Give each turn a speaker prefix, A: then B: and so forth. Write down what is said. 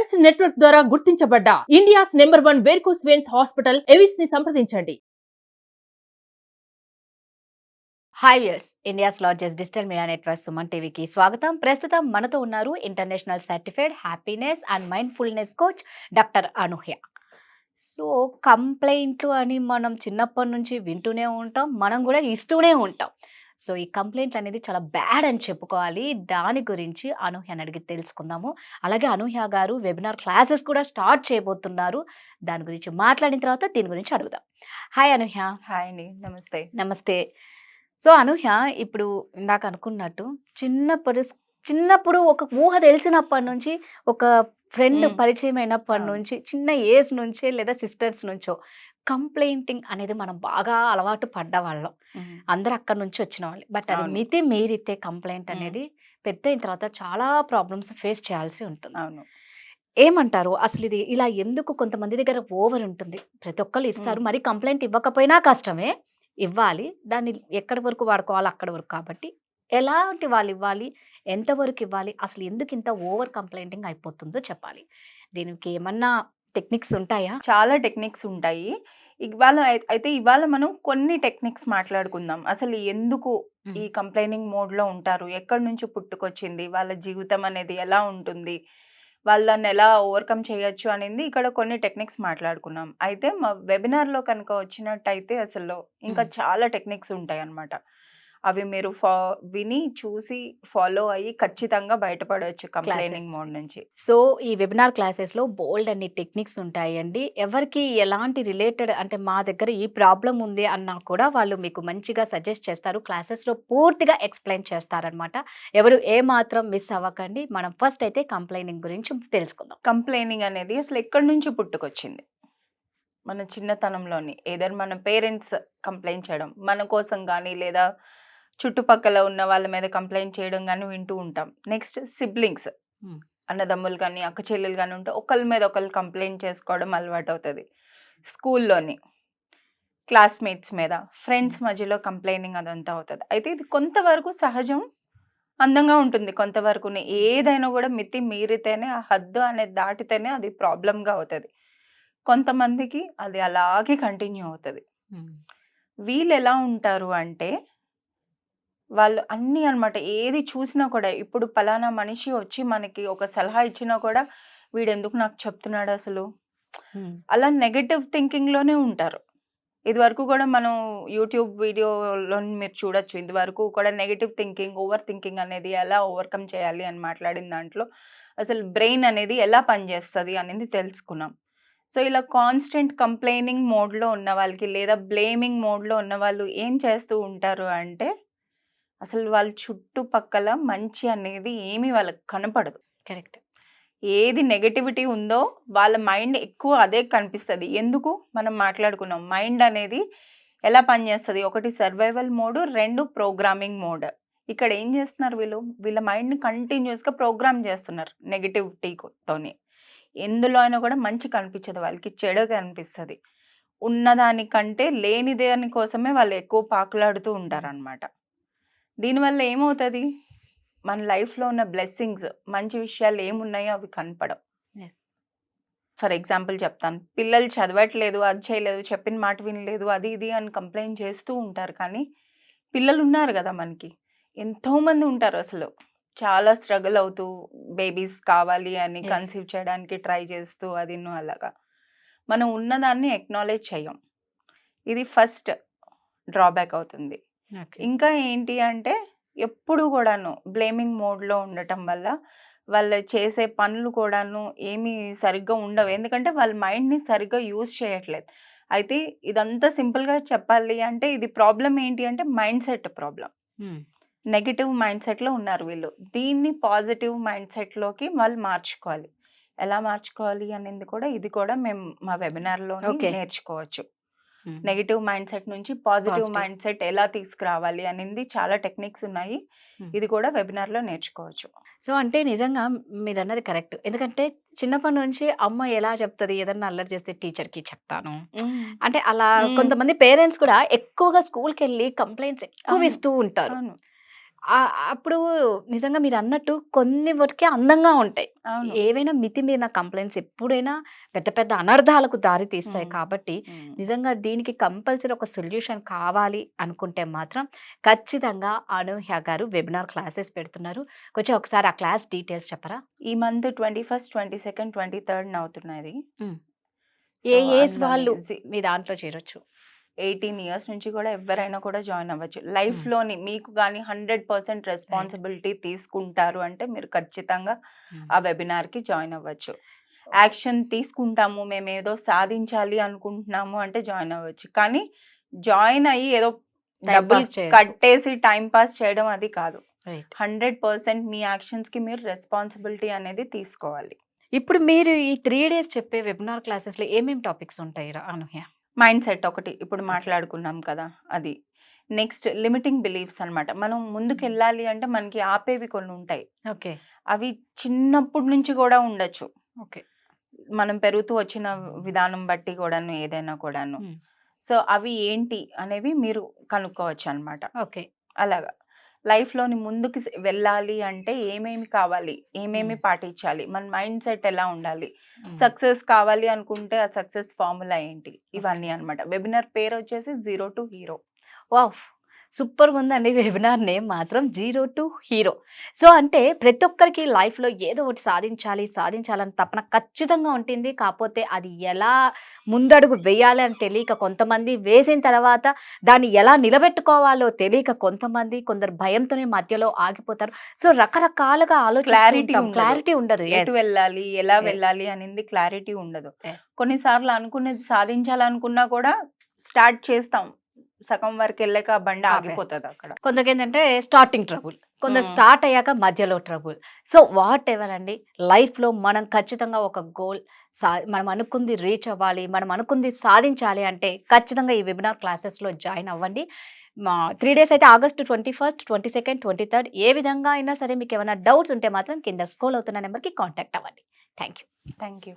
A: Specs network ద్వారా గుర్తించబడ్డ India's number 1 varicose veins hospital ఎవిస్ ని సంప్రదించండి.
B: Hi viewers, India's largest digital media network Suman టీవీకి స్వాగతం. ప్రస్తుతం మనతో ఉన్నారు international certified happiness and mindfulness coach doctor Anuhya. So కంప్లైంట్లు అని మనం చిన్నప్పటి నుంచి వింటూనే ఉంటాం, మనం కూడా ఇస్తూనే ఉంటాం. సో ఈ కంప్లైంట్లు అనేది చాలా బ్యాడ్ అని చెప్పుకోవాలి. దాని గురించి అనూహ్యని అడిగి తెలుసుకుందాము. అలాగే అనూహ్య గారు వెబినార్ క్లాసెస్ కూడా స్టార్ట్ చేయబోతున్నారు. దాని గురించి మాట్లాడిన తర్వాత దీని గురించి అడుగుదాం. హాయ్ అనూహ్య.
C: హాయ్ అండి, నమస్తే.
B: నమస్తే. సో అనూహ్య, ఇప్పుడు ఇందాక అనుకున్నట్టు చిన్నప్పుడు ఒక ఊహ తెలిసినప్పటి నుంచి, ఒక ఫ్రెండ్ పరిచయం అయినప్పటి నుంచి, చిన్న ఏజ్ నుంచే లేదా సిస్టర్స్ నుంచో కంప్లైంటింగ్ అనేది మనం బాగా అలవాటు పడ్డవాళ్ళం. అందరు అక్కడి నుంచి వచ్చిన వాళ్ళు. బట్ అది మితి మీరితే కంప్లైంట్ అనేది పెద్ద అయిన తర్వాత చాలా ప్రాబ్లమ్స్ ఫేస్ చేయాల్సి ఉంటుంది.
C: అవును.
B: ఏమంటారు అసలు ఇది ఇలా ఎందుకు? కొంతమంది దగ్గర ఓవర్ ఉంటుంది, ప్రతి ఒక్కళ్ళు ఇస్తారు. మరి కంప్లైంట్ ఇవ్వకపోయినా కష్టమే, ఇవ్వాలి. దాన్ని ఎక్కడి వరకు వాడుకోవాలి అక్కడి వరకు. కాబట్టి ఎలాంటి వాళ్ళు ఇవ్వాలి, ఎంతవరకు ఇవ్వాలి, అసలు ఎందుకు ఇంత ఓవర్ కంప్లైంటింగ్ అయిపోతుందో చెప్పాలి. దీనికి ఏమన్నా టెక్నిక్స్ ఉంటాయా?
C: చాలా టెక్నిక్స్ ఉంటాయి. ఇవాళ మనం కొన్ని టెక్నిక్స్ మాట్లాడుకుందాం. అసలు ఎందుకు ఈ కంప్లైనింగ్ మోడ్లో ఉంటారు, ఎక్కడి నుంచి పుట్టుకొచ్చింది, వాళ్ళ జీవితం అనేది ఎలా ఉంటుంది, వాళ్ళని ఎలా ఓవర్కమ్ చేయొచ్చు అనేది ఇక్కడ కొన్ని టెక్నిక్స్ మాట్లాడుకున్నాం. అయితే మా వెబినార్లో కనుక వచ్చినట్టయితే అసలు ఇంకా చాలా టెక్నిక్స్ ఉంటాయి అన్నమాట. అవి మీరు విని చూసి ఫాలో అయ్యి ఖచ్చితంగా బయటపడవచ్చు కంప్లైనింగ్ మోడ్ నుంచి.
B: సో ఈ వెబినార్ క్లాసెస్లో బోల్డ్ అన్ని టెక్నిక్స్ ఉంటాయండి. ఎవరికి ఎలాంటి రిలేటెడ్ అంటే మా దగ్గర ఈ ప్రాబ్లం ఉంది అన్నా కూడా వాళ్ళు మీకు మంచిగా సజెస్ట్ చేస్తారు. క్లాసెస్లో పూర్తిగా ఎక్స్ప్లెయిన్ చేస్తారనమాట. ఎవరు ఏ మాత్రం మిస్ అవ్వకండి. మనం ఫస్ట్ అయితే కంప్లైనింగ్ గురించి తెలుసుకుందాం.
C: కంప్లైనింగ్ అనేది అసలు ఎక్కడి నుంచి పుట్టుకొచ్చింది? మన చిన్నతనంలోని ఏదైనా మన పేరెంట్స్ కంప్లైంట్ చేయడం, మన కోసం కానీ లేదా చుట్టుపక్కల ఉన్న వాళ్ళ మీద కంప్లైంట్ చేయడం కానీ వింటూ ఉంటాం. నెక్స్ట్ సిబ్లింగ్స్, అన్నదమ్ములు కానీ అక్క చెల్లెలు కానీ ఉంటే ఒకళ్ళ మీద ఒకళ్ళు కంప్లైంట్ చేసుకోవడం అలవాటు అవుతుంది. స్కూల్లోని క్లాస్మేట్స్ మీద, ఫ్రెండ్స్ మధ్యలో కంప్లైనింగ్ అదంతా అవుతుంది. అయితే ఇది కొంతవరకు సహజం, అందంగా ఉంటుంది. కొంతవరకు ఏదైనా కూడా మితి మీరితేనే, ఆ హద్దు అనేది దాటితేనే అది ప్రాబ్లంగా అవుతుంది. కొంతమందికి అది అలాగే కంటిన్యూ అవుతుంది. వీళ్ళు ఎలా ఉంటారు అంటే వాళ్ళు అన్నీ అనమాట, ఏది చూసినా కూడా, ఇప్పుడు పలానా మనిషి వచ్చి మనకి ఒక సలహా ఇచ్చినా కూడా వీడెందుకు నాకు చెప్తున్నాడు అసలు, అలా నెగటివ్ థింకింగ్లోనే ఉంటారు. ఇదివరకు కూడా మనం యూట్యూబ్ వీడియోలో మీరు చూడొచ్చు. ఇదివరకు కూడా నెగటివ్ థింకింగ్, ఓవర్ థింకింగ్ అనేది ఎలా ఓవర్కమ్ చేయాలి అని మాట్లాడిన దాంట్లో అసలు బ్రెయిన్ అనేది ఎలా పనిచేస్తుంది అనేది తెలుసుకున్నాం. సో ఇలా కాన్స్టెంట్ కంప్లైనింగ్ మోడ్లో ఉన్న వాళ్ళకి లేదా బ్లేమింగ్ మోడ్లో ఉన్న వాళ్ళు ఏం చేస్తూ ఉంటారు అంటే అసలు వాళ్ళ చుట్టుపక్కల మంచి అనేది ఏమీ వాళ్ళకి కనపడదు.
B: కరెక్ట్.
C: ఏది నెగటివిటీ ఉందో వాళ్ళ మైండ్ ఎక్కువ అదే కనిపిస్తుంది. ఎందుకు మనం మాట్లాడుకున్నాం, మైండ్ అనేది ఎలా పనిచేస్తుంది? ఒకటి సర్వైవల్ మోడ్, 2 ప్రోగ్రామింగ్ మోడ్. ఇక్కడ ఏం చేస్తున్నారు వీళ్ళ మైండ్ని కంటిన్యూస్గా ప్రోగ్రామ్ చేస్తున్నారు నెగటివిటీతోని. ఎందులో అయినా కూడా మంచి కనిపించదు వాళ్ళకి, చెడు కనిపిస్తుంది. ఉన్నదానికంటే లేని దాని కోసమే వాళ్ళు ఎక్కువ పాకులాడుతూ ఉంటారనమాట. దీనివల్ల ఏమవుతుంది, మన లైఫ్లో ఉన్న బ్లెస్సింగ్స్, మంచి విషయాలు ఏమున్నాయో అవి కనపడవు. ఫర్ ఎగ్జాంపుల్ చెప్తాను, పిల్లలు చదవట్లేదు, అది చేయలేదు, చెప్పిన మాట వినలేదు, అది ఇది అని కంప్లైంట్ చేస్తూ ఉంటారు. కానీ పిల్లలు ఉన్నారు కదా మనకి, ఎంతోమంది ఉంటారు అసలు చాలా స్ట్రగుల్ అవుతూ బేబీస్ కావాలి అని కన్సీవ్ చేయడానికి ట్రై చేస్తూ అది అలాగా మనం ఉన్నదాన్ని ఎక్నాలెడ్జ్ చేయం. ఇది ఫస్ట్ డ్రాబ్యాక్ అవుతుంది. ఇంకా ఏంటి అంటే ఎప్పుడు కూడాను బ్లేమింగ్ మోడ్లో ఉండటం వల్ల వాళ్ళు చేసే పనులు కూడాను ఏమీ సరిగ్గా ఉండవు. ఎందుకంటే వాళ్ళ మైండ్ని సరిగ్గా యూజ్ చేయట్లేదు. అయితే ఇదంతా సింపుల్గా చెప్పాలి అంటే ఇది ప్రాబ్లం ఏంటి అంటే mind set problem. Negative mind సెట్లో ఉన్నారు వీళ్ళు. దీన్ని పాజిటివ్ మైండ్ సెట్లోకి వాళ్ళు మార్చుకోవాలి. ఎలా మార్చుకోవాలి అనేది కూడా ఇది కూడా మేము మా వెబినార్లో నేర్చుకోవచ్చు. నెగిటివ్ మైండ్ సెట్ నుంచి పాజిటివ్ మైండ్ సెట్ ఎలా తీసుకురావాలి అనేది చాలా టెక్నిక్స్ ఉన్నాయి. ఇది కూడా వెబినార్లో నేర్చుకోవచ్చు.
B: సో అంటే నిజంగా మీరు అన్నది కరెక్ట్. ఎందుకంటే చిన్నప్పటి నుంచి అమ్మ ఎలా చెప్తుంది, ఏదన్నా అల్లరి చేస్తే టీచర్కి చెప్తాను అంటే అలా కొంతమంది పేరెంట్స్ కూడా ఎక్కువగా స్కూల్కి వెళ్ళి కంప్లైంట్స్ ఎక్కువ ఇస్తూ ఉంటారు. అప్పుడు నిజంగా మీరు అన్నట్టు కొన్ని వరకే అందంగా ఉంటాయి.
C: అవును.
B: ఏవైనా మితిమీరిన కంప్లైంట్స్ ఎప్పుడైనా పెద్ద పెద్ద అనర్థాలకు దారి తీస్తాయి.
C: మ్మ్.
B: కాబట్టి
C: మ్మ్.
B: నిజంగా దీనికి కంపల్సరీ ఒక సొల్యూషన్ కావాలి అనుకుంటే మాత్రం ఖచ్చితంగా అనూహ్య గారు వెబినార్ క్లాసెస్ పెడుతున్నారు. కొంచెం ఒకసారి ఆ క్లాస్ డీటెయిల్స్ చెప్పరా?
C: ఈ మంత్ 21st, 22nd, 23rd అవుతున్నది.
B: ఏ
C: సో
B: ఏజ్
C: అందులోని
B: వాళ్ళు మీ దాంట్లో చేరొచ్చు?
C: 18 years నుంచి కూడా ఎవరైనా కూడా జాయిన్ అవ్వచ్చు. లైఫ్‌లోని మీకు గాని 100% రెస్పాన్సిబిలిటీ తీసుకుంటారు అంటే మీరు ఖచ్చితంగా ఆ వెబినార్‌కి జాయిన్ అవ్వచ్చు. యాక్షన్ తీసుకుంటాము, మేమేదో సాధించాలి అనుకుంటున్నాము అంటే జాయిన్ అవ్వచ్చు. కానీ జాయిన్ అయ్యి ఏదో
B: Time
C: డబ్బులు
B: pass చేయొద్దు.
C: కట్టేసి టైం పాస్ చేయడం అది కాదు.
B: రైట్.
C: 100% మీ యాక్షన్స్‌కి మీరు రెస్పాన్సిబిలిటీ అనేది తీసుకోవాలి.
B: ఇప్పుడు మీరు ఈ 3 డేస్ చెప్పే వెబినార్ క్లాసెస్‌లో ఏమేం టాపిక్స్ ఉంటాయి అనూహ్య?
C: మైండ్ సెట్ ఒకటి ఇప్పుడు మాట్లాడుకున్నాం కదా అది. నెక్స్ట్ లిమిటింగ్ బిలీఫ్స్ అన్నమాట. మనం ముందుకెళ్ళాలి అంటే మనకి ఆపేవి కొన్ని ఉంటాయి.
B: ఓకే.
C: అవి చిన్నప్పటి నుంచి కూడా ఉండొచ్చు.
B: ఓకే.
C: మనం పెరుగుతూ వచ్చిన విధానం బట్టి కూడాను ఏదైనా కూడాను.
B: మ్మ్.
C: సో అవి ఏంటి అనేవి మీరు కనుక్కోవచ్చు అన్నమాట.
B: ఓకే.
C: అలాగా లైఫ్‌లోని ముందుకు వెళ్ళాలి అంటే ఏమేమి కావాలి? ఏమేమి పాటించాలి? మన మైండ్ సెట్ ఎలా ఉండాలి? సక్సెస్ కావాలి అనుకుంటే ఆ సక్సెస్ ఫార్ములా ఏంటి? ఇవన్నీ అన్నమాట. వెబినార్ పేరు వచ్చేసి 0 to Hero.
B: వావ్! సూపర్‌గా ఉందండి వెబినార్ నేమ్ మాత్రం 0 to Hero. సో అంటే ప్రతి ఒక్కరికి లైఫ్‌లో ఏదో ఒకటి సాధించాలని తపన ఖచ్చితంగా ఉంటుంది. కాకపోతే అది ఎలా ముందడుగు వేయాలి అని తెలియక కొంతమంది, వేసిన తర్వాత దాన్ని ఎలా నిలబెట్టుకోవాలో తెలియక కొంతమంది, కొందరు భయంతోనే మధ్యలో ఆగిపోతారు. సో రకరకాలుగా క్లారిటీ ఉండదు.
C: ఎటు వెళ్ళాలి? ఎలా వెళ్ళాలి? అనేది క్లారిటీ ఉండదు. కొన్నిసార్లు అనుకున్నది సాధించాలనుకున్నా కూడా స్టార్ట్ చేస్తాం. సగం వరకు వెళ్ళాక ఆ బండి ఆగిపోతుంది అక్కడ.
B: కొందరికి ఏంటంటే స్టార్టింగ్ ట్రబుల్, కొందరు స్టార్ట్ అయ్యాక మధ్యలో ట్రబుల్. సో వాట్ ఎవర్ అండి, లైఫ్లో మనం ఖచ్చితంగా ఒక గోల్ మనం అనుకుంది రీచ్ అవ్వాలి, మనం అనుకుంది సాధించాలి అంటే ఖచ్చితంగా ఈ వెబినార్ క్లాసెస్లో జాయిన్ అవ్వండి. 3 డేస్ అయితే August 21st, 22nd, 23rd. ఏ విధంగా అయినా సరే మీకు ఏమైనా డౌట్స్ ఉంటే మాత్రం కింద స్క్రోల్ అవుతున్న నెంబర్కి కాంటాక్ట్ అవ్వండి. Thank you.
C: Thank you.